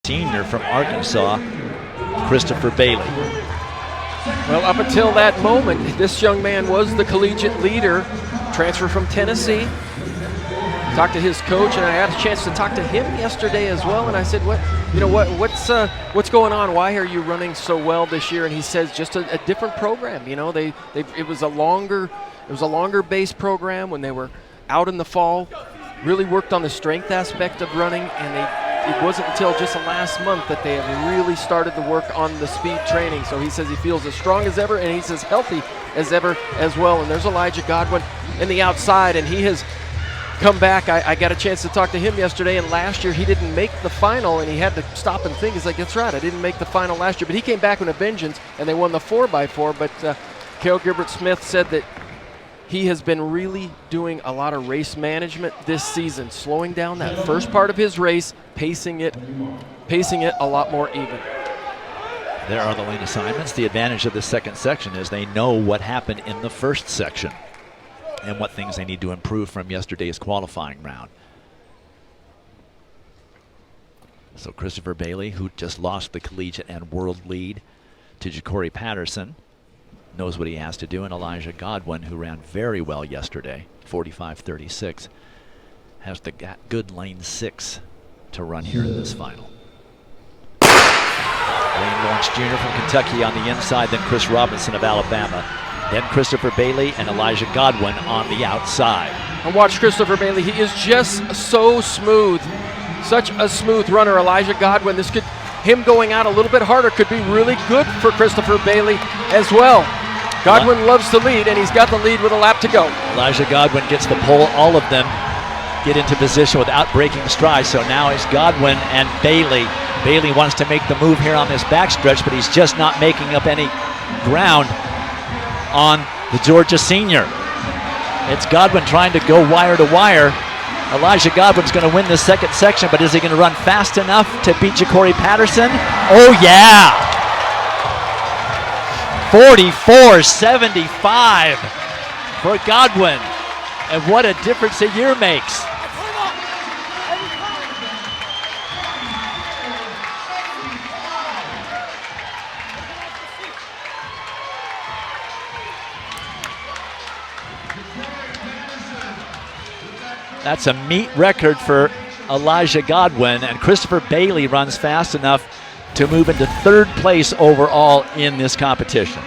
Senior from Arkansas, Christopher Bailey. Well, up until that moment, this young man was the collegiate leader, transfer from Tennessee. Talked to his coach, and I had a chance to talk to him yesterday as well. And I said, what's going on? Why are you running so well this year? And he says, just a different program. You know, it was a longer base program when they were out in the fall. Really worked on the strength aspect of running, and it wasn't until just the last month that they have really started to work on the speed training. So he says he feels as strong as ever, and he's as healthy as ever as well. And there's Elija Godwin in the outside, and he has come back. I got a chance to talk to him yesterday, and last year he didn't make the final, and he had to stop and think. He's like, that's right, I didn't make the final last year. But he came back with a vengeance, and they won the 4x4. But Cale Gilbert-Smith said that he has been really doing a lot of race management this season, slowing down that first part of his race, pacing it a lot more even. There are the lane assignments. The advantage of the second section is they know what happened in the first section and what things they need to improve from yesterday's qualifying round. So Christopher Bailey, who just lost the collegiate and world lead to Jacory Patterson, knows what he has to do, and Elija Godwin, who ran very well yesterday, 45.36, has the good lane 6 to run here in this final. Wayne Lawrence Jr. from Kentucky on the inside, then Chris Robinson of Alabama, then Christopher Bailey and Elija Godwin on the outside. And watch Christopher Bailey. He is just so smooth, such a smooth runner. Elija Godwin, him going out a little bit harder could be really good for Christopher Bailey as well. Godwin loves to lead, and he's got the lead with a lap to go. Elija Godwin gets the pole. All of them get into position without breaking stride. So now it's Godwin and Bailey. Bailey wants to make the move here on this backstretch, but he's just not making up any ground on the Georgia senior. It's Godwin trying to go wire to wire. Elija Godwin's going to win the second section, but is he going to run fast enough to beat Jacory Patterson? Oh, yeah! 44.75 for Godwin. And what a difference a year makes. That's a meet record for Elija Godwin, and Christopher Bailey runs fast enough to move into third place overall in this competition.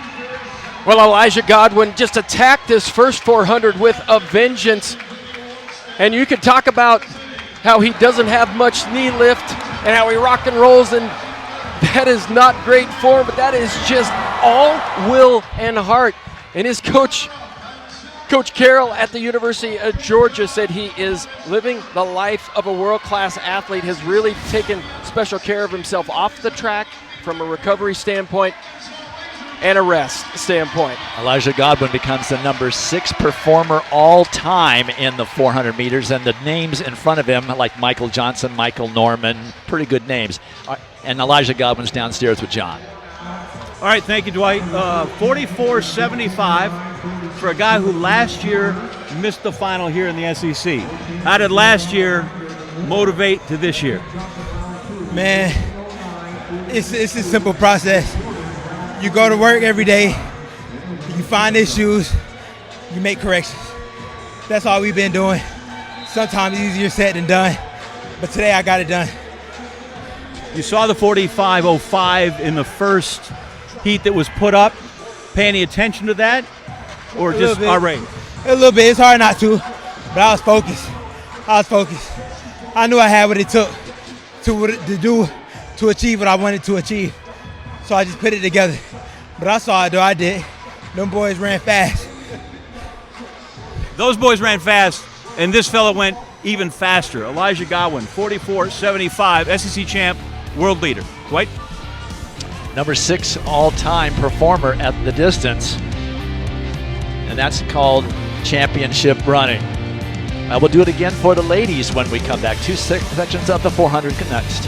Well, Elija Godwin just attacked this first 400 with a vengeance. And you could talk about how he doesn't have much knee lift and how he rock and rolls, and that is not great form, but that is just all will and heart. And his coach Carroll at the University of Georgia said he is living the life of a world-class athlete, has really taken special care of himself off the track from a recovery standpoint and a rest standpoint. Elija Godwin becomes the number 6 performer all time in the 400 meters, and the names in front of him, like Michael Johnson, Michael Norman, pretty good names. And Elija Godwin's downstairs with John. All right, thank you, Dwight. 44.75 for a guy who last year missed the final here in the SEC. How did last year motivate to this year? Man, it's a simple process. You go to work every day, you find issues, you make corrections. That's all we've been doing. Sometimes easier said than done, but today I got it done. You saw the 45.05 in the first heat that was put up. Pay any attention to that? Or just our rate? A little bit. It's hard not to, but I was focused. I knew I had what it took to achieve what I wanted to achieve. So I just put it together. But I saw it, though. I did. Them boys ran fast. Those boys ran fast, and this fella went even faster. Elija Godwin, 44.75, SEC champ, world leader. Dwight? Number 6 all-time performer at the distance, and that's called championship running. We'll do it again for the ladies when we come back. 2 sections of the 400 next.